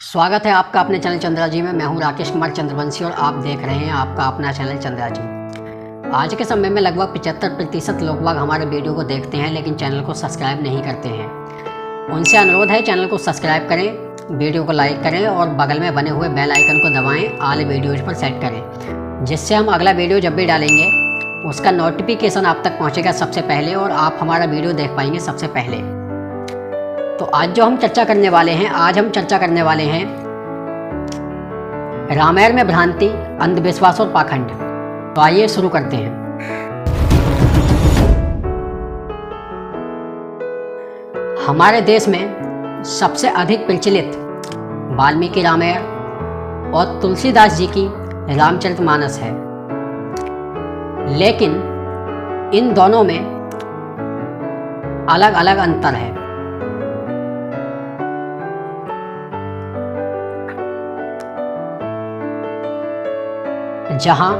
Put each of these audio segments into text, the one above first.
स्वागत है आपका अपने चैनल चंद्रा जी में। मैं हूं राकेश कुमार चंद्रवंशी और आप देख रहे हैं आपका अपना चैनल चंद्रा जी। आज के समय में लगभग 75% लोग बाग हमारे वीडियो को देखते हैं लेकिन चैनल को सब्सक्राइब नहीं करते हैं। उनसे अनुरोध है चैनल को सब्सक्राइब करें, वीडियो को लाइक करें और बगल में बने हुए बेल आइकन को दबाएँ, ऑल वीडियोज़ पर सेट करें, जिससे हम अगला वीडियो जब भी डालेंगे उसका नोटिफिकेशन आप तक पहुँचेगा सबसे पहले और आप हमारा वीडियो देख पाएंगे सबसे पहले। तो आज जो हम चर्चा करने वाले हैं, आज हम चर्चा करने वाले हैं रामायण में भ्रांति, अंधविश्वास और पाखंड। तो आइए शुरू करते हैं। हमारे देश में सबसे अधिक प्रचलित वाल्मीकि रामायण और तुलसीदास जी की रामचरितमानस है, लेकिन इन दोनों में अलग अलग अंतर है। जहां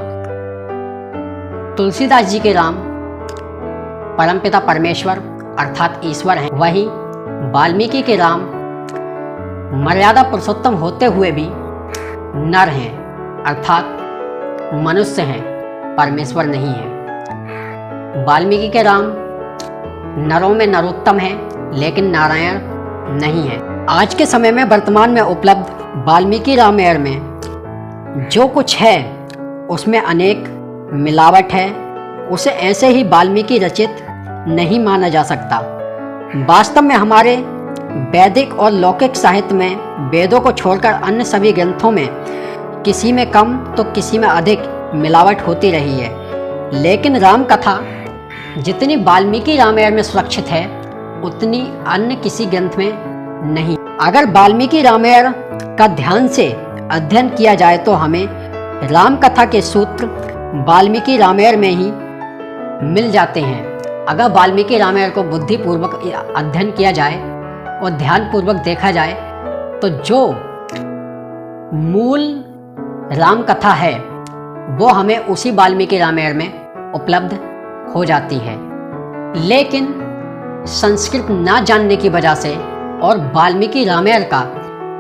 तुलसीदास जी के राम परमपिता परमेश्वर अर्थात ईश्वर हैं, वहीं वाल्मीकि के राम मर्यादा पुरुषोत्तम होते हुए भी नर हैं अर्थात मनुष्य हैं, परमेश्वर नहीं हैं। वाल्मीकि के राम नरों में नरोत्तम हैं लेकिन नारायण नहीं है। आज के समय में वर्तमान में उपलब्ध वाल्मीकि रामायण में जो कुछ है उसमें अनेक मिलावट है। उसे ऐसे ही वाल्मीकि रचित नहीं माना जा सकता। वास्तव में हमारे वैदिक और लौकिक साहित्य में वेदों को छोड़कर अन्य सभी ग्रंथों में किसी में कम तो किसी में अधिक मिलावट होती रही है, लेकिन राम कथा जितनी वाल्मीकि रामायण में सुरक्षित है उतनी अन्य किसी ग्रंथ में नहीं। अगर वाल्मीकि रामायण का ध्यान से अध्ययन किया जाए तो हमें राम कथा के सूत्र वाल्मीकि रामायण में ही मिल जाते हैं। अगर वाल्मीकि रामायण को बुद्धिपूर्वक अध्ययन किया जाए और ध्यानपूर्वक देखा जाए तो जो मूल राम कथा है वो हमें उसी वाल्मीकि रामायण में उपलब्ध हो जाती है, लेकिन संस्कृत ना जानने की वजह से और वाल्मीकि रामायण का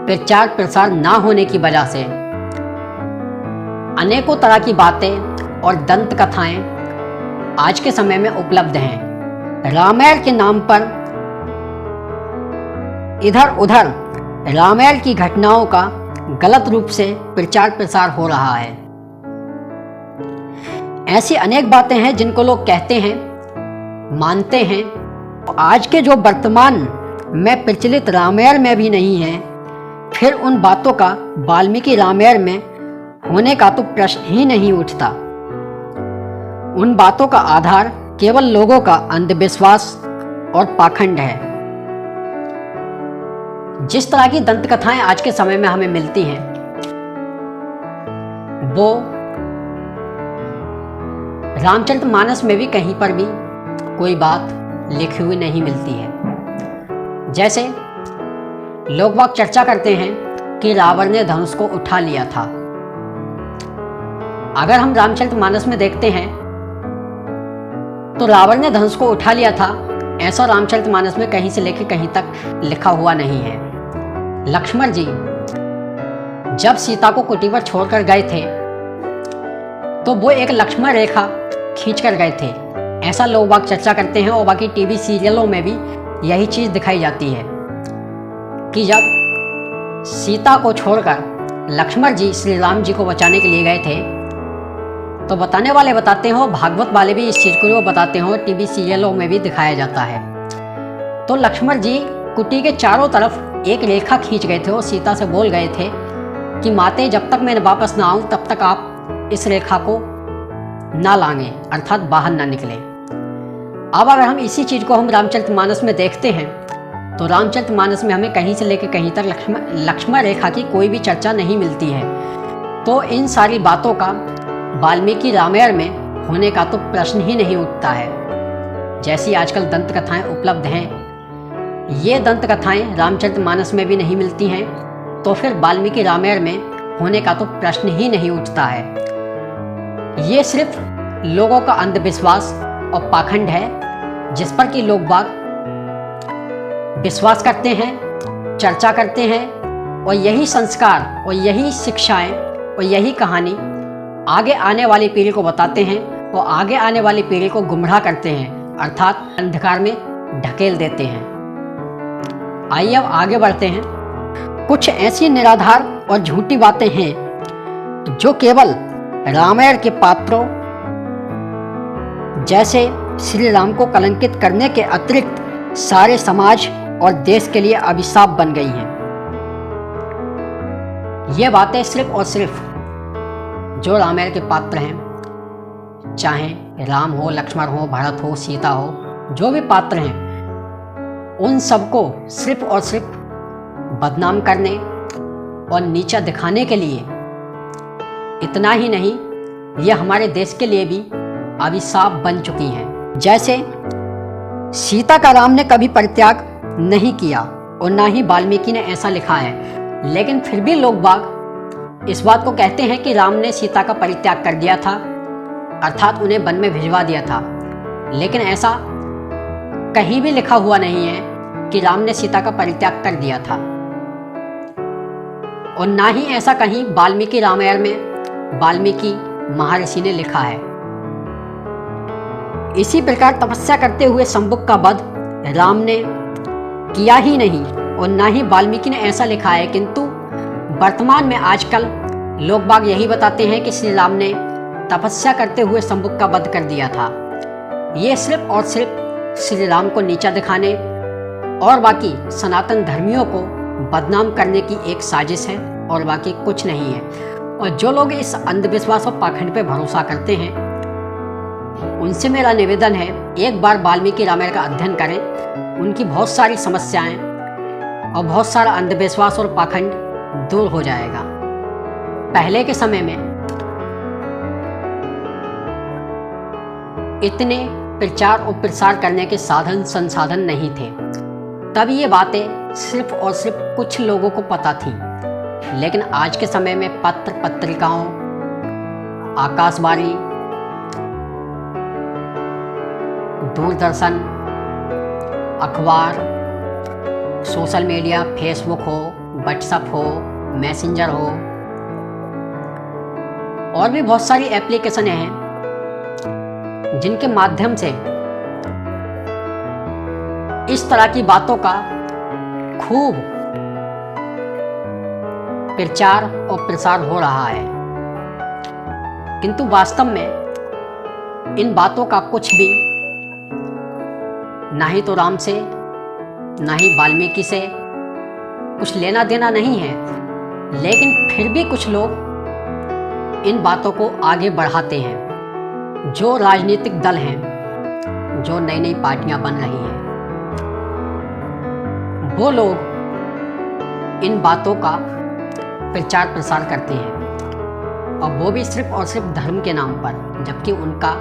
प्रचार प्रसार ना होने की वजह से अनेकों तरह की बातें और दंत कथाएं आज के समय में उपलब्ध हैं। रामायण के नाम पर इधर उधर रामायण की घटनाओं का गलत रूप से प्रचार प्रसार हो रहा है। ऐसी अनेक बातें हैं जिनको लोग कहते हैं, मानते हैं, आज के जो वर्तमान में प्रचलित रामायण में भी नहीं है, फिर उन बातों का वाल्मीकि रामायण में होने का तो प्रश्न ही नहीं उठता। उन बातों का आधार केवल लोगों का अंधविश्वास और पाखंड है। जिस तरह की दंत कथाएं आज के समय में हमें मिलती हैं वो रामचरितमानस में भी कहीं पर भी कोई बात लिखी हुई नहीं मिलती है। जैसे लोग बाग चर्चा करते हैं कि रावण ने धनुष को उठा लिया था। अगर हम रामचरितमानस में देखते हैं तो रावण ने धनुष को उठा लिया था ऐसा रामचरितमानस में कहीं से लेकर कहीं तक लिखा हुआ नहीं है। लक्ष्मण जी जब सीता को कुटी पर छोड़कर गए थे तो वो एक लक्ष्मण रेखा खींचकर गए थे, ऐसा लोग बाग चर्चा करते हैं। और बाकी टीवी सीरियलों में भी यही चीज़ दिखाई जाती है कि जब सीता को छोड़कर लक्ष्मण जी श्री राम जी को बचाने के लिए गए थे तो बताने वाले बताते हो, भागवत वाले भी इस चीज़ को बताते हो, टीवी सीरियलों में भी दिखाया जाता है। तो लक्ष्मण जी कुटी के चारों तरफ एक रेखा खींच गए थे और सीता से बोल गए थे कि माते जब तक मैं वापस ना आऊँ तब तक आप इस रेखा को ना लांगे अर्थात बाहर ना निकले। अब अगर हम इसी चीज़ को हम रामचरितमानस में देखते हैं तो रामचरितमानस में हमें कहीं से लेकर कहीं तक लक्ष्मण रेखा की कोई भी चर्चा नहीं मिलती है। तो इन सारी बातों का वाल्मीकि रामायण में होने का तो प्रश्न ही नहीं उठता है। जैसी आजकल दंत कथाएं उपलब्ध हैं, ये दंत कथाएं रामचरितमानस में भी नहीं मिलती हैं, तो फिर वाल्मीकि रामायण में होने का तो प्रश्न ही नहीं उठता है। ये सिर्फ लोगों का अंधविश्वास और पाखंड है जिस पर कि लोग बाग विश्वास करते हैं, चर्चा करते हैं और यही संस्कार और यही शिक्षाएं और यही कहानी आगे आने वाली पीढ़ी को बताते हैं और आगे आने वाली पीढ़ी को गुमराह करते हैं, अर्थात अंधकार में ढकेल देते हैं। आइए अब आगे बढ़ते हैं। कुछ ऐसी निराधार और झूठी बातें हैं जो केवल रामायण के पात्रों जैसे श्री राम को कलंकित करने के अतिरिक्त सारे समाज और देश के लिए अभिशाप बन गई हैं। ये बातें सिर्फ और सिर्फ जो रामायण के पात्र हैं, चाहे राम हो, लक्ष्मण हो, भरत हो, सीता हो, जो भी पात्र हैं, उन सबको सिर्फ और सिर्फ बदनाम करने और नीचा दिखाने के लिए। इतना ही नहीं, ये हमारे देश के लिए भी अभिशाप बन चुकी हैं। जैसे सीता का राम ने कभी परित्याग नहीं किया और ना ही वाल्मीकि ने ऐसा लिखा है, लेकिन फिर भी लोग बाग इस बात को कहते हैं कि राम ने सीता का परित्याग कर दिया था, अर्थात उन्हें वन में भिजवा दिया था। लेकिन ऐसा कहीं भी लिखा हुआ नहीं है कि राम ने सीता का परित्याग कर दिया था, और ना ही ऐसा कहीं वाल्मीकि रामायण में वाल्मीकि महर्षि ने लिखा है। इसी प्रकार तपस्या करते हुए शंबुक का वध राम ने किया ही नहीं और ना ही वाल्मीकि ने ऐसा लिखा है, किंतु वर्तमान में आजकल लोग बाग यही बताते हैं कि श्री राम ने तपस्या करते हुए शंबुक का वध कर दिया था। ये सिर्फ और सिर्फ श्री राम को नीचा दिखाने और बाकी सनातन धर्मियों को बदनाम करने की एक साजिश है और बाकी कुछ नहीं है। और जो लोग इस अंधविश्वास और पाखंड पे भरोसा करते हैं, उनसे मेरा निवेदन है, एक बार वाल्मीकि रामायण का अध्ययन करें। उनकी बहुत सारी समस्याएं और बहुत सारा अंधविश्वास और पाखंड दूर हो जाएगा। पहले के समय में इतने प्रचार और प्रसार करने के साधन संसाधन नहीं थे, तब ये बातें सिर्फ और सिर्फ कुछ लोगों को पता थी। लेकिन आज के समय में पत्र पत्रिकाओं, आकाशवाणी, दूरदर्शन, अखबार, सोशल मीडिया, फेसबुक हो, व्हाट्सएप हो, मैसेंजर हो, और भी बहुत सारी एप्लीकेशन हैं जिनके माध्यम से इस तरह की बातों का खूब प्रचार और प्रसार हो रहा है। किंतु वास्तव में इन बातों का कुछ भी ना ही तो राम से ना ही वाल्मीकि से कुछ लेना देना नहीं है, लेकिन फिर भी कुछ लोग इन बातों को आगे बढ़ाते हैं। जो राजनीतिक दल हैं, जो नई नई पार्टियां बन रही हैं, वो लोग इन बातों का प्रचार प्रसार करते हैं, और वो भी सिर्फ और सिर्फ धर्म के नाम पर, जबकि उनका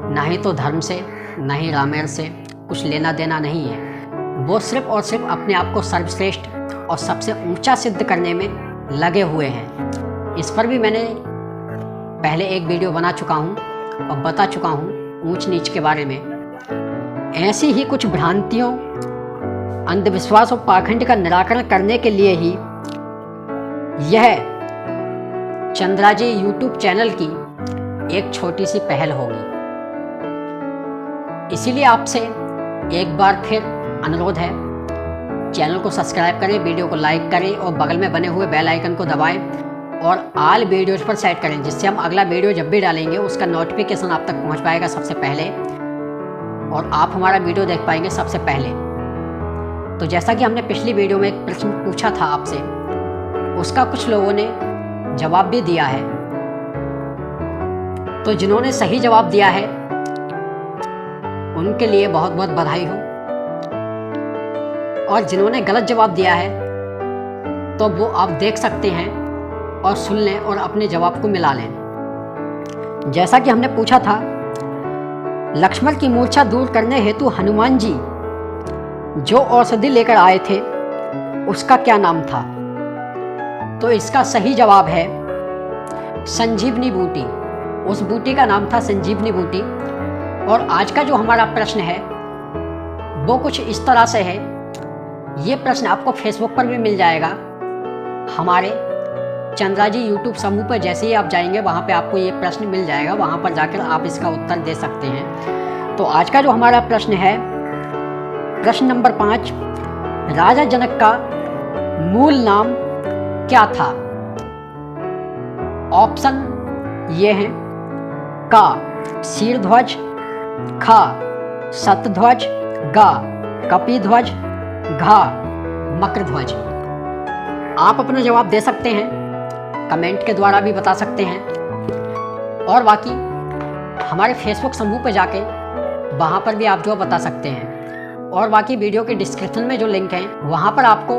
ना ही तो धर्म से ना ही रामायण से कुछ लेना देना नहीं है। वो सिर्फ और सिर्फ अपने आप को सर्वश्रेष्ठ और सबसे ऊंचा सिद्ध करने में लगे हुए हैं। इस पर भी मैंने पहले एक वीडियो बना चुका हूँ और बता चुका हूँ ऊंच नीच के बारे में। ऐसी ही कुछ भ्रांतियों, अंधविश्वास और पाखंड का निराकरण करने के लिए ही यह चंद्रा जी यूट्यूब चैनल की एक छोटी सी पहल होगी। इसीलिए आपसे एक बार फिर अनुरोध है, चैनल को सब्सक्राइब करें, वीडियो को लाइक करें और बगल में बने हुए बेल आइकन को दबाएं और ऑल वीडियोज़ पर सेट करें, जिससे हम अगला वीडियो जब भी डालेंगे उसका नोटिफिकेशन आप तक पहुंच पाएगा सबसे पहले, और आप हमारा वीडियो देख पाएंगे सबसे पहले। तो जैसा कि हमने पिछली वीडियो में एक प्रश्न पूछा था आपसे, उसका कुछ लोगों ने जवाब भी दिया है। तो जिन्होंने सही जवाब दिया है उनके लिए बहुत बहुत बधाई हो, और जिन्होंने गलत जवाब दिया है तो वो आप देख सकते हैं और सुन लें और अपने जवाब को मिला लें। जैसा कि हमने पूछा था, लक्ष्मण की मूर्छा दूर करने हेतु हनुमान जी जो औषधि लेकर आए थे उसका क्या नाम था? तो इसका सही जवाब है संजीवनी बूटी। उस बूटी का नाम था संजीवनी बूटी। और आज का जो हमारा प्रश्न है वो कुछ इस तरह से है। ये प्रश्न आपको फेसबुक पर भी मिल जाएगा हमारे चंद्रा जी यूट्यूब समूह पर जैसे ही आप जाएंगे वहाँ पे आपको ये प्रश्न मिल जाएगा, वहाँ पर जाकर आप इसका उत्तर दे सकते हैं। तो आज का जो हमारा प्रश्न है, प्रश्न नंबर 5, राजा जनक का मूल नाम क्या था? ऑप्शन ये हैं, का शीरध्वज, खा शतध्वज, गा कपिध्वज, घा मकरध्वज। आप अपना जवाब दे सकते हैं, कमेंट के द्वारा भी बता सकते हैं, और बाकी हमारे फेसबुक समूह पर जाके वहाँ पर भी आप जो बता सकते हैं। और बाकी वीडियो के डिस्क्रिप्शन में जो लिंक है वहाँ पर आपको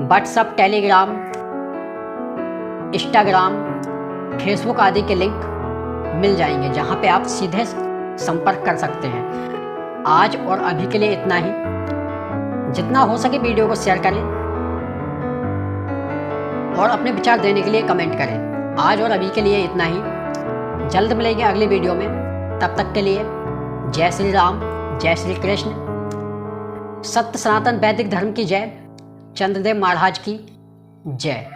व्हाट्सएप, टेलीग्राम, इंस्टाग्राम, फेसबुक आदि के लिंक मिल जाएंगे, जहाँ पे आप सीधे संपर्क कर सकते हैं। आज और अभी के लिए इतना ही। जितना हो सके वीडियो को शेयर करें और अपने विचार देने के लिए कमेंट करें। आज और अभी के लिए इतना ही। जल्द मिलेंगे अगली वीडियो में। तब तक के लिए जय श्री राम, जय श्री कृष्ण, सत्य सनातन वैदिक धर्म की जय, चंद्रदेव महाराज की जय।